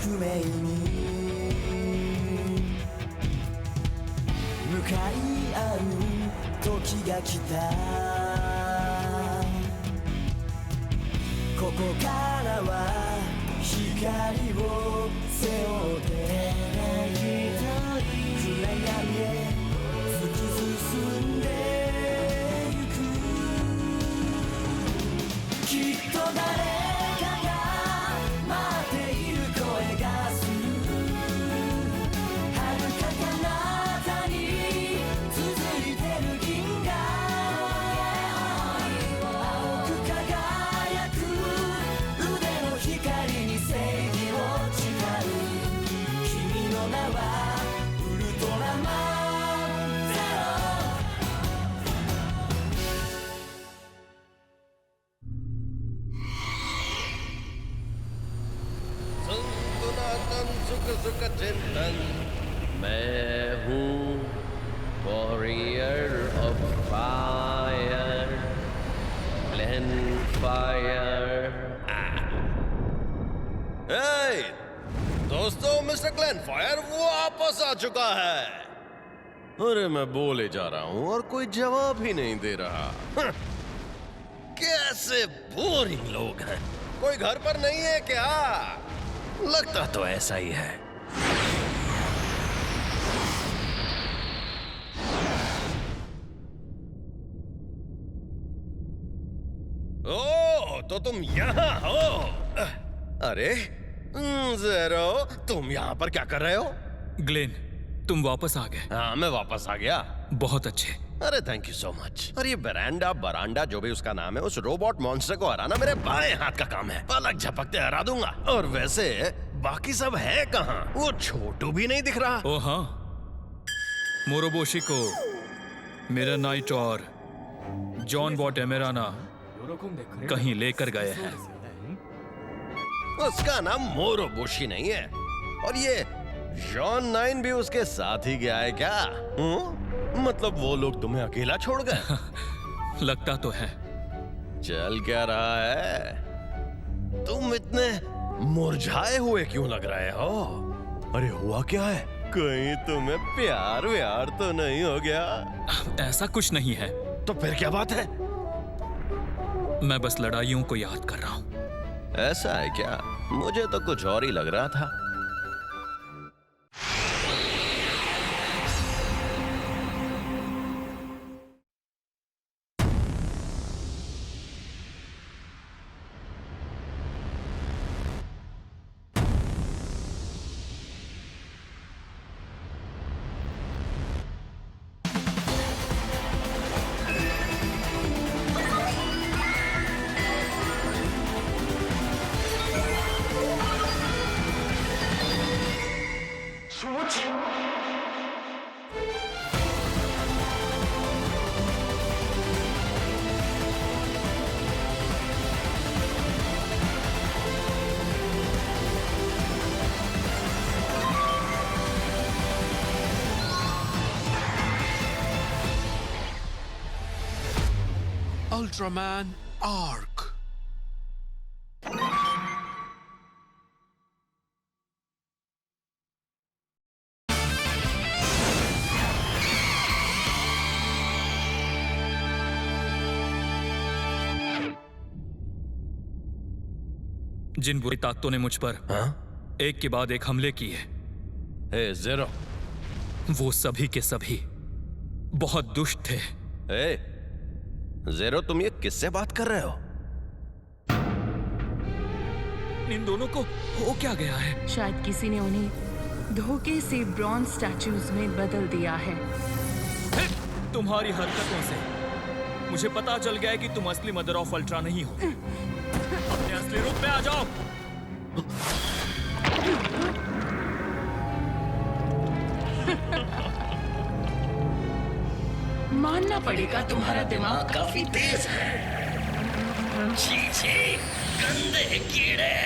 命に向かい合う時が来た。ここからは光を背負って暗闇へ突き進んでゆく。きっと誰かが待っている声がする。遥か彼方に続いてる銀河。青く輝く腕の光に正義を誓う。君の名はウルトラマンゼロ。संतुनातन सुख सुख चिंतन। मैं हूँ warrior of fire, Glenn fire. दोस्तों, मिस्टर ग्लेन फायर वापस आ चुका है। अरे मैं बोले जा रहा हूँ और कोई जवाब ही नहीं दे रहा। कैसे बोरिंग लोग हैं। कोई घर पर नहीं है क्या? लगता तो ऐसा ही है। ओह, तो तुम यहाँ हो। अरे ज़ेरो, तुम यहाँ पर क्या कर रहे हो? ग्लेन, तुम वापस आ गए। हाँ, मैं वापस आ गया। बहुत अच्छे। अरे थैंक यू सो मच। और ये बरांडा जो भी उसका नाम है, उस रोबोट मॉन्स्टर को हराना मेरे बाएं हाथ का काम है। पलक झपकते हरा दूंगा। और वैसे बाकी सब है कहाँ? वो छोटू भी नहीं दिख रहा। ओ हाँ, मोरोबोशी को मेरा नाइट और जॉन वॉट एमेराना कहीं लेकर गए हैं। उसका नाम मोरोबोशी नहीं है। और ये जॉन 9 भी उसके साथ ही गया है क्या? मतलब वो लोग तुम्हें अकेला छोड़ गए? लगता तो है। चल क्या रहा है? तुम इतने मुरझाए हुए क्यों लग रहे हो? अरे हुआ क्या है? कहीं तुम्हें प्यार व्यार तो नहीं हो गया? ऐसा कुछ नहीं है। तो फिर क्या बात है? मैं बस लड़ाइयों को याद कर रहा हूँ। ऐसा है क्या? मुझे तो कुछ और ही लग रहा था। Ultraman Arc. जिन बुरी ताकतों ने मुझ पर एक के बाद एक हमले किए, हे ज़ेरो, वो सभी के सभी बहुत दुष्ट थे। ज़ेरो, तुम ये किससे बात कर रहे हो? इन दोनों को हो क्या गया है? शायद किसी ने उन्हें धोखे से ब्रॉन्ज स्टैचूज में बदल दिया है। तुम्हारी हरकतों से मुझे पता चल गया है कि तुम असली मदर ऑफ अल्ट्रा नहीं हो। अपने असली रूप में आ जाओ। मानना पड़ेगा तुम्हारा दिमाग काफी तेज है। छी छी, गंदे कीड़े।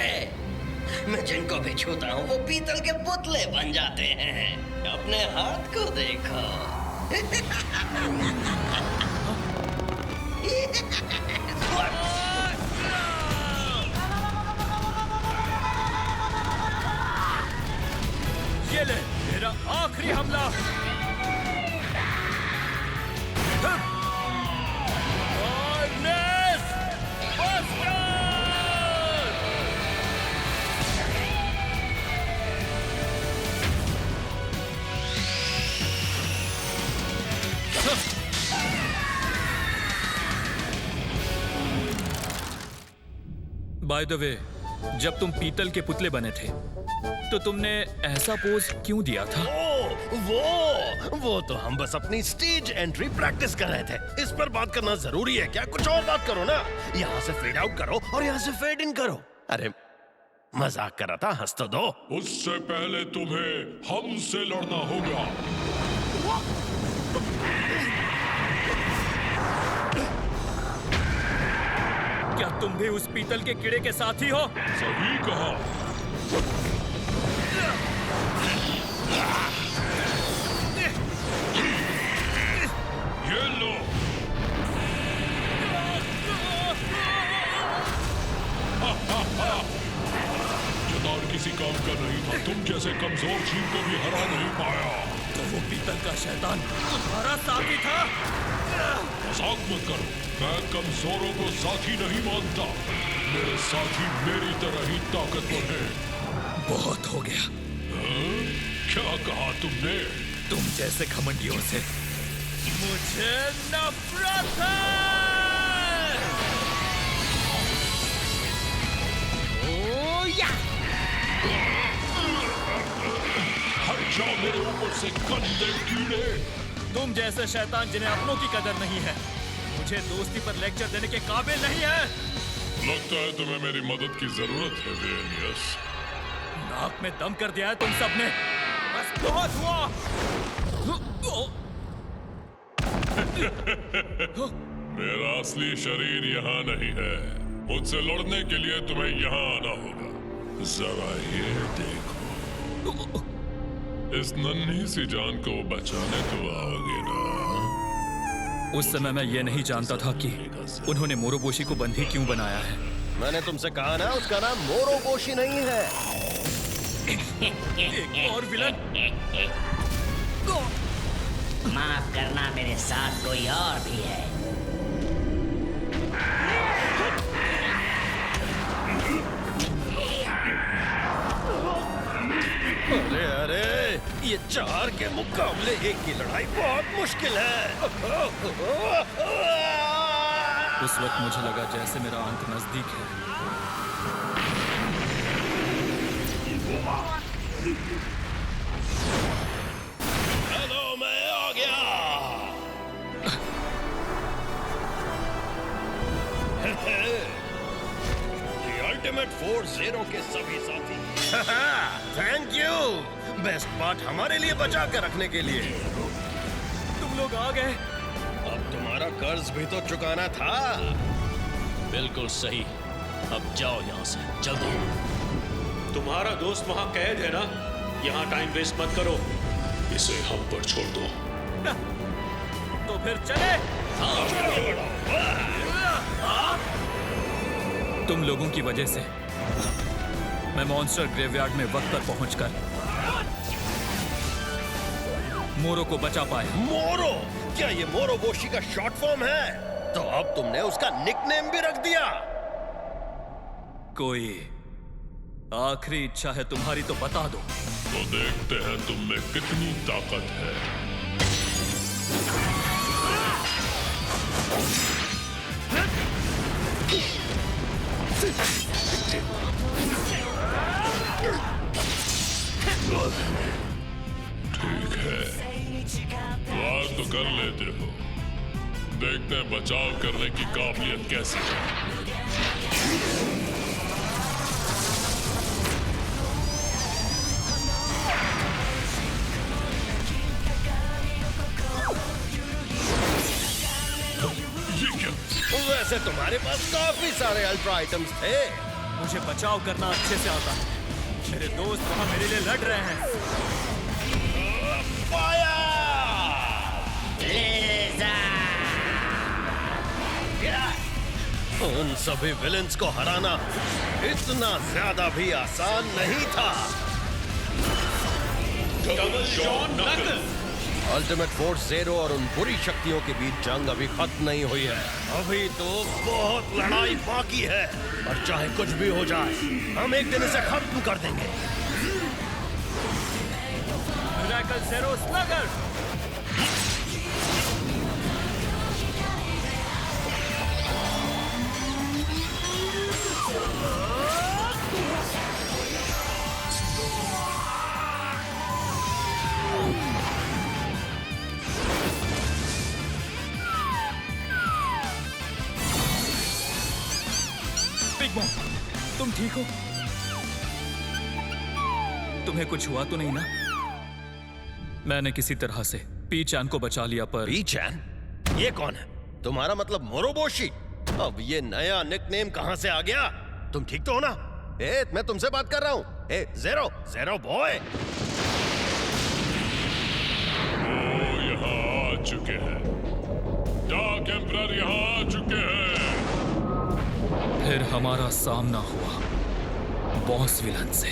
मैं जिनको भी छूता हूँ वो पीतल के पुतले बन जाते हैं। अपने हाथ को देखो। आखिरी हमला। Darkness Buster! By the way, जब तुम पीतल के पुतले बने थे तो तुमने ऐसा पोज क्यों दिया था? वो तो हम बस अपनी स्टेज एंट्री प्रैक्टिस कर रहे थे। इस पर बात करना जरूरी है क्या? कुछ और बात करो ना। यहाँ से फेड आउट करो और यहाँ से फेड इन करो। अरे मजाक कर रहा था, हंस तो दो। उससे पहले तुम्हें हमसे लड़ना होगा। क्या तुम भी उस पीतल के कीड़े के साथी हो? सही कहा। ये लो। जदार किसी काम का नहीं था। तुम जैसे कमजोर जीव को भी हरा नहीं पाया। तो वो पीतल का शैतान तुम्हारा साथी था? मजाक मत करो। मैं कमजोरों को साथी नहीं मानता। मेरे साथी मेरी तरह ही ताकतवर हैं। बहुत हो गया। क्या कहा तुमने? तुम जैसे घमंडियों से मुझे नफरत है। ओ या! हट जाओ मेरे ऊपर से गंदे कीड़े। तुम जैसे शैतान जिन्हें अपनों की कदर नहीं है, मुझे दोस्ती पर लेक्चर देने के काबिल नहीं है। लगता है तुम्हें मेरी मदद की जरूरत है वेनियस। नाक में दम कर दिया है तुम सबने। बस बहुत हुआ। मेरा असली शरीर यहाँ नहीं है। मुझसे लड़ने के लिए तुम्हें यहाँ आना होगा। जरा ये देखो। इस नन्ही सी जान को बचाने तो आओगे ना? उस समय मैं ये नहीं जानता था कि उन्होंने मोरोबोशी को बंदी क्यों बनाया है। मैंने तुमसे कहा ना, उसका नाम मोरोबोशी नहीं है। एक और विलन। माफ करना, मेरे साथ कोई और भी है। अरे अरे, ये 4 के मुकाबले 1 की लड़ाई बहुत मुश्किल है। उस वक्त मुझे लगा जैसे मेरा अंत नजदीक है। हेलो, मैं आ गया। अल्टीमेट फोर्स 0 के सभी साथी। Thank you. बेस्ट पार्ट हमारे लिए बचा कर रखने के लिए। तुम लोग आ गए। अब तुम्हारा कर्ज भी तो चुकाना था। बिल्कुल सही। अब जाओ यहाँ से जल्दी। तुम्हारा दोस्त वहाँ कैद है ना? यहाँ टाइम वेस्ट मत करो। इसे हम पर छोड़ दो। तो फिर चले। तुम लोगों की वजह से मैं मॉन्स्टर ग्रेवयार्ड में वक्त पर पहुंचकर मोरो को बचा पाया। मोरो? क्या ये मोरोबोशी का शॉर्ट फॉर्म है? तो अब तुमने उसका निकनेम भी रख दिया। कोई आखिरी इच्छा है तुम्हारी तो बता दो। तो देखते हैं तुम में कितनी ताकत है। ठीक है, वार तो कर लेते हो। देखते हैं बचाव करने की काबिलियत कैसी है। ये क्या? वैसे तुम्हारे पास काफी सारे अल्ट्रा आइटम्स थे। मुझे बचाव करना अच्छे से आता है। मेरे दोस्त वहां मेरे लिए लड़ रहे हैं। उन सभी विलेंस को हराना इतना ज्यादा भी आसान नहीं था। जॉन नकल। अल्टीमेट फोर्स ज़ेरो और उन बुरी शक्तियों के बीच जंग अभी खत्म नहीं हुई है। अभी तो बहुत लड़ाई बाकी है और चाहे कुछ भी हो जाए हम एक दिन इसे खत्म कर देंगे। मिरेकल ज़ेरो स्लगर। बिग बॉम, तुम ठीक हो? तुम्हें कुछ हुआ तो नहीं ना? मैंने किसी तरह से पी-चैन को बचा लिया पर पी-चैन? ये कौन है? तुम्हारा मतलब मोरोबोशी? अब ये नया निकनेम कहां से आ गया? तुम ठीक तो हो ना? मैं तुमसे बात कर रहा हूँ। ज़ेरो बॉय। वो यहाँ आ चुके हैं। डार्क एम्परर यहाँ आ चुके हैं। फिर हमारा सामना हुआ बॉस विलन से।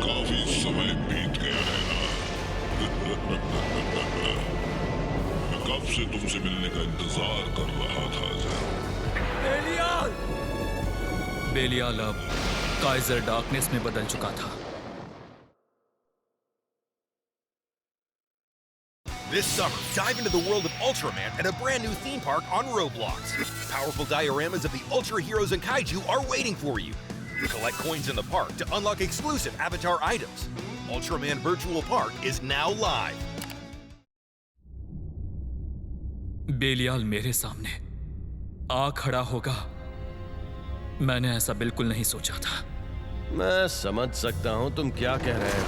काफी समय बीत गया है ना। मैं कब से तुमसे मिलने का इंतजार कर रहा था ज़ेरो। बेलियाल अब काइजर डार्कनेस में बदल चुका था। This summer, dive into the world of Ultraman at a brand new theme park on Roblox. Powerful dioramas of the Ultra Heroes and Kaiju are waiting for you. Collect coins in the park to unlock exclusive avatar items. Ultraman Virtual Park is now live. बेलियाल मेरे सामने आ खड़ा होगा, मैंने ऐसा बिल्कुल नहीं सोचा था। मैं समझ सकता हूँ तुम क्या कह रहे हो।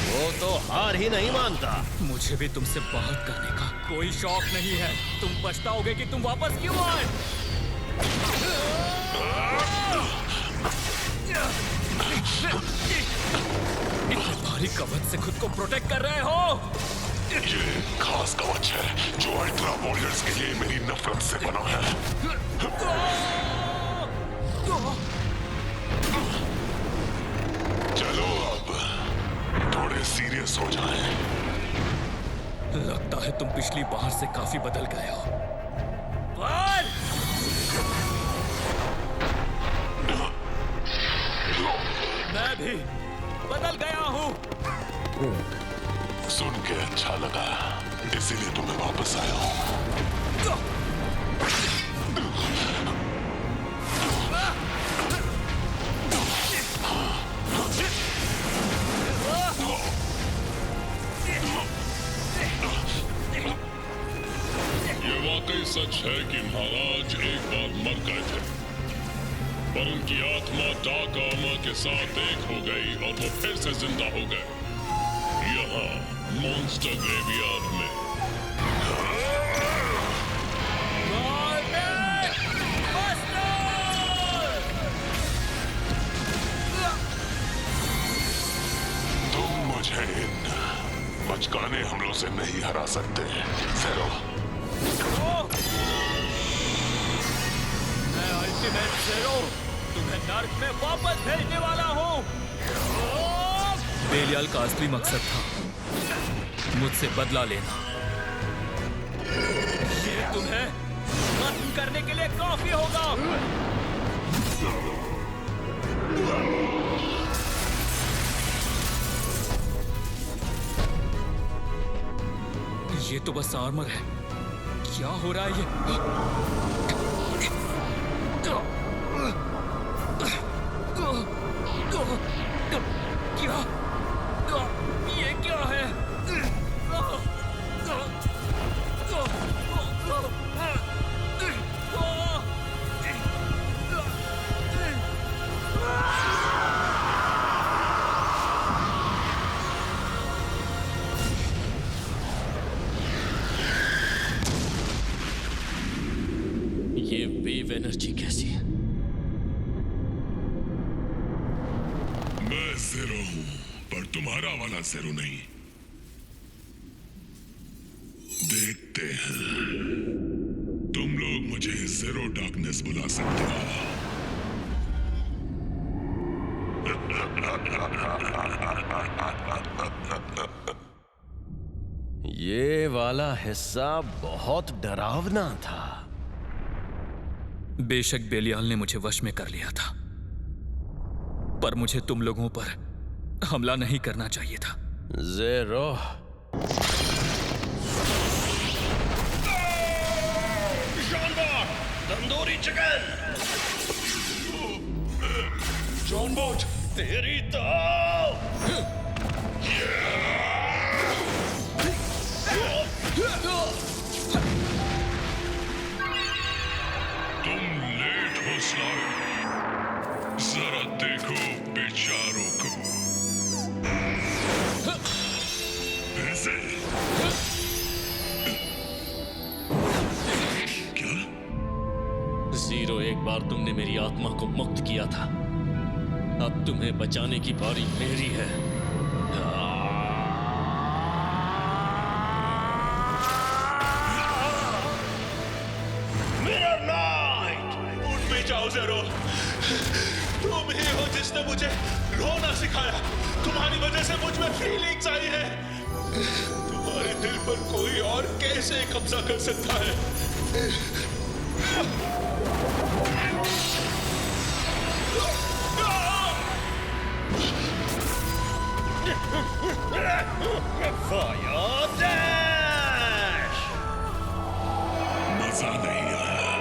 वो तो हार ही नहीं मानता। मुझे भी तुमसे बात करने का कोई शौक नहीं है। तुम पछताओगे कि तुम वापस क्यों आए। इतने भारी कवच से खुद को प्रोटेक्ट कर रहे हो। ये खास कवच है जो अल्ट्रा वॉरियर्स के लिए मेरी नफरत से बना है। चलो अब थोड़े सीरियस हो जाएं। लगता है तुम पिछली बार से काफी बदल गए हो। मैं भी बदल गया हूँ। सुन के अच्छा लगा, इसीलिए तुम्हें वापस आया हूँ। ये वाकई सच है कि महाराज एक बार मर गए थे, पर उनकी आत्मा डार्क आर्मर के साथ एक हो गई और वो फिर से जिंदा हो गए यहाँ मॉन्स्टर ग्रेवयार्ड में। तुम मुझे इन बचकाने हमलों से नहीं हरा सकते ज़ेरो। मैं अल्टीमेट ज़ेरो तुम्हें नर्क में वापस भेजने वाला हूँ। बेलियाल का असली मकसद था मुझसे बदला लेना। ये तुम्हें खत्म करने के लिए काफी होगा। ये तो बस आर्मर है। क्या हो रहा है ये क्या है? ये वेव एनर्जी कैसी है? मैं ज़ेरो हूं, पर तुम्हारा वाला ज़ेरो नहीं। देखते हैं तुम लोग मुझे ज़ीरो डार्कनेस बुला सकते हो। ये वाला हिस्सा बहुत डरावना था। बेशक बेलियाल ने मुझे वश में कर लिया था, पर मुझे तुम लोगों पर हमला नहीं करना चाहिए था। ज़ेरो, तंदूरी चिकन। जॉन बॉट, तेरी तो तुम लेट हो स्लाइड। जरा देखो बेचारों को। ऐसे क्या? ज़ीरो, एक बार तुमने मेरी आत्मा को मुक्त किया था, अब तुम्हें बचाने की बारी मेरी है। Mirror night. उठ पे जाओ ज़ीरो, तुम ही हो जिसने मुझे रोना सिखाया। तुम्हारी वजह से मुझ में फीलिंग्स आई है। तुम्हारे दिल पर कोई और कैसे कब्जा कर सकता है? Fire dash. मजा नहीं आया।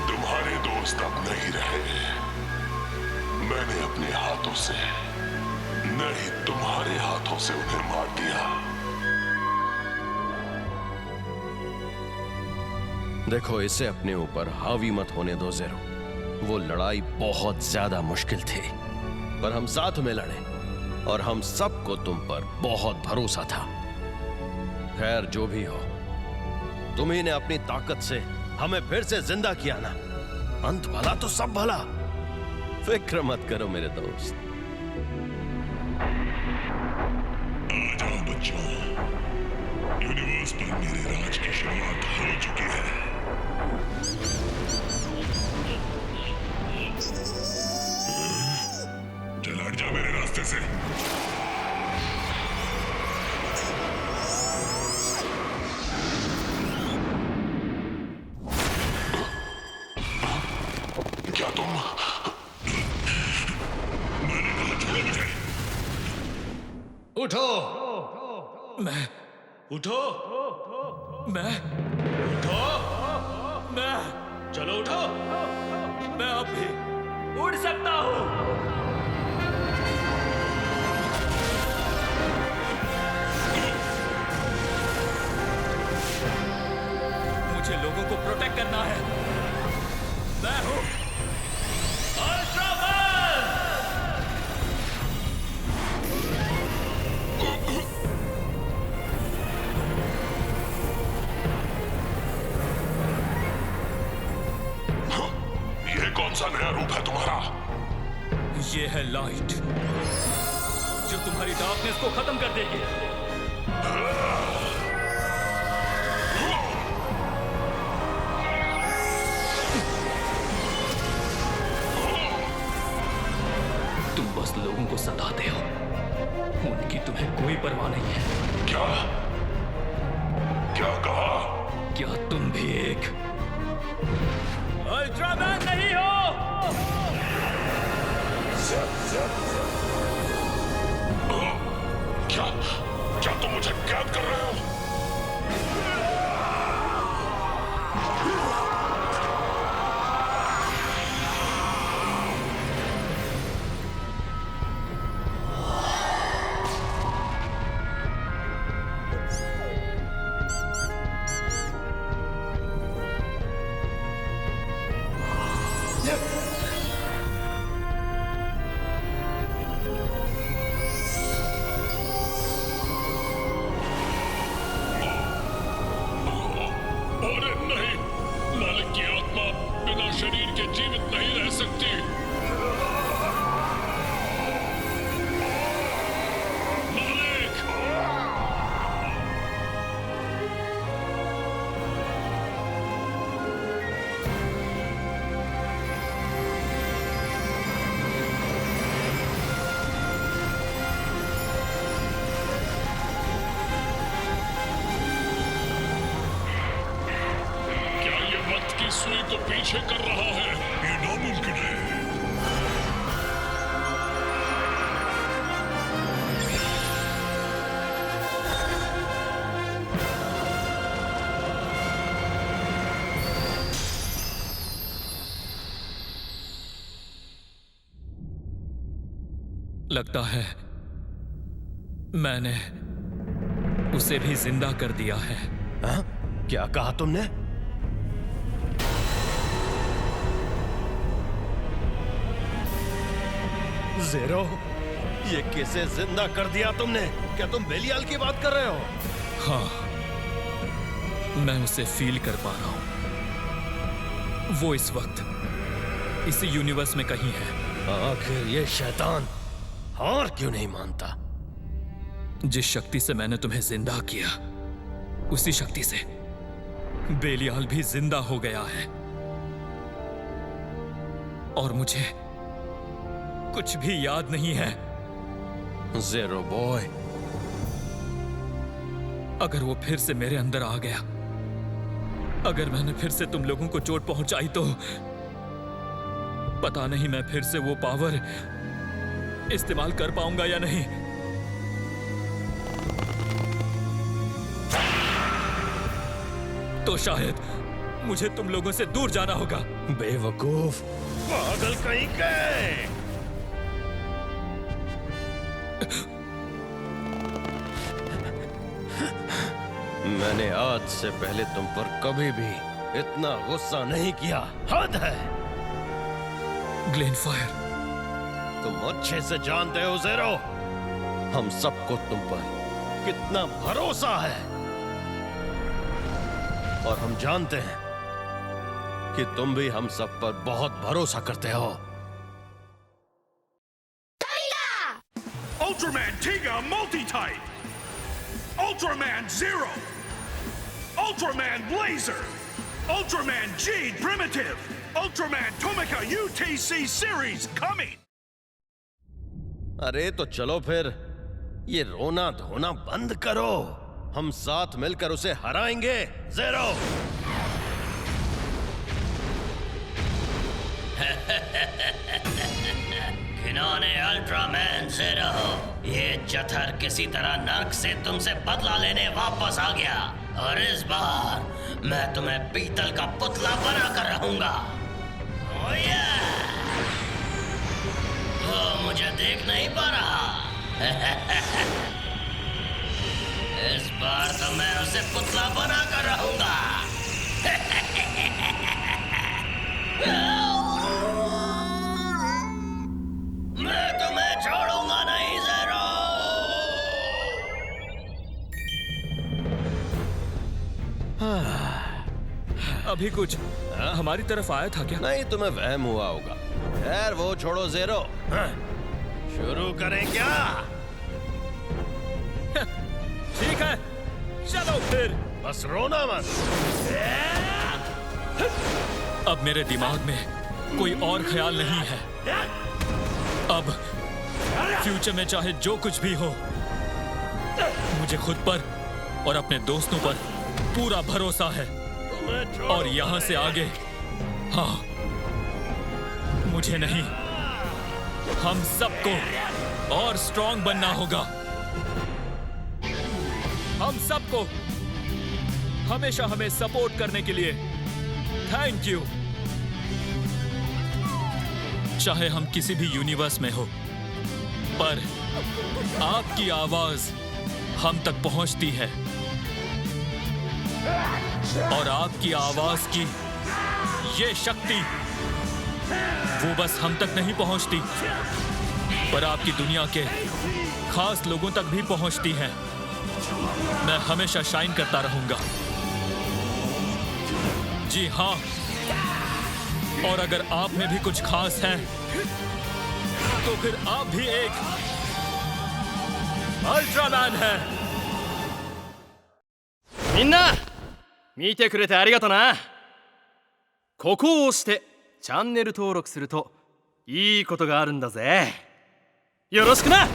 तुम्हारे दोस्त अब नहीं रहे। मैंने अपने हाथों से, नहीं तुम्हारे हाथों से उन्हें मार दिया। देखो, इसे अपने ऊपर हावी मत होने दो ज़ेरो। वो लड़ाई बहुत ज्यादा मुश्किल थी, पर हम साथ में लड़े और हम सबको तुम पर बहुत भरोसा था। खैर, जो भी हो, तुम्ही ने अपनी ताकत से हमें फिर से जिंदा किया ना। अंत भला तो सब भला। फिक्र मत करो मेरे दोस्त। आ जाओ बच्चों, यूनिवर्स पर मेरे राज की शुरुआत हो चुकी है। चल हट जा मेरे रास्ते से। क्या तुम? मैंने कहा छोड़ो मुझे। उठो, मैं उठो, मैं उठो, मैं चलो उठो। मैं अब भी उड़ सकता हूँ। मुझे लोगों को प्रोटेक्ट करना है। मैं हूँ अल्ट्रामैन। ये कौन सा नया रूप है तुम्हारा? ये है लाइट, जो तुम्हारी डार्कनेस को खत्म कर देगी। तुम बस लोगों को सताते हो, उनकी तुम्हें कोई परवाह नहीं है। क्या? क्या कहा? क्या तुम भी एक अल्ट्रामैन नहीं हो? क्या तुम मुझे कैद कर रहे हो? लगता है मैंने उसे भी जिंदा कर दिया है। हाँ? क्या कहा तुमने? ज़ेरो, ये कैसे जिंदा कर दिया तुमने? क्या तुम बेलियाल की बात कर रहे हो? हाँ, मैं उसे फील कर पा रहा हूं। वो इस वक्त इसी यूनिवर्स में कहीं है। आखिर ये शैतान हार क्यों नहीं मानता? जिस शक्ति से मैंने तुम्हें जिंदा किया, उसी शक्ति से बेलियाल भी जिंदा हो गया है। और मुझे कुछ भी याद नहीं है। ज़ेरो बॉय, अगर वो फिर से मेरे अंदर आ गया, अगर मैंने फिर से तुम लोगों को चोट पहुंचाई तो पता नहीं मैं फिर से वो पावर इस्तेमाल कर पाऊंगा या नहीं। तो शायद मुझे तुम लोगों से दूर जाना होगा। बेवकूफ, पागल कहीं के। मैंने आज से पहले तुम पर कभी भी इतना गुस्सा नहीं किया। हद है। ग्लेनफायर, तुम अच्छे से जानते हो ज़ेरो, हम सबको तुम पर कितना भरोसा है। और हम जानते हैं कि तुम भी हम सब पर बहुत भरोसा करते हो। Ultraman Tiga Multi-Type! Ultraman Zero! Ultraman Blazer! Ultraman G Primitive! Ultraman Tomica UTC Series coming! अरे तो चलो फिर ये रोना धोना बंद करो। हम साथ मिलकर उसे हराएंगे ज़ेरो। इन्होंने अल्ट्रामैन ज़ेरो, ये जठर किसी तरह नर्क से तुमसे बदला लेने वापस आ गया और इस बार मैं तुम्हें पीतल का पुतला बना कर रहूंगा। ओह या! वो मुझे देख नहीं पा रहा। इस बार तो मैं उसे पुतला बना कर रहूंगा। मैं तुम्हें छोड़ूंगा नहीं ज़ेरो। अभी कुछ हमारी तरफ आया था क्या? नहीं, तुम्हें वहम हुआ होगा। खैर वो छोड़ो ज़ेरो, शुरू करें क्या? ठीक है, चलो फिर। बस रोना मत। अब मेरे दिमाग में कोई और ख्याल नहीं है। अब फ्यूचर में चाहे जो कुछ भी हो, मुझे खुद पर और अपने दोस्तों पर पूरा भरोसा है। और यहाँ से आगे, हाँ, मुझे नहीं, हम सबको और स्ट्रांग बनना होगा। हम सबको हमेशा हमें सपोर्ट करने के लिए थैंक यू। चाहे हम किसी भी यूनिवर्स में हो, पर आपकी आवाज हम तक पहुंचती है और आपकी आवाज की ये शक्ति वो बस हम तक नहीं पहुंचती, पर आपकी दुनिया के खास लोगों तक भी पहुंचती है। मैं हमेशा शाइन करता रहूंगा। जी हाँ, और अगर आप में भी कुछ खास है तो फिर आप भी एक अल्ट्रामैन है। みんな見てくれてありがとな。ここを押してチャンネル登録するといいことがあるんだぜ。よろしくな。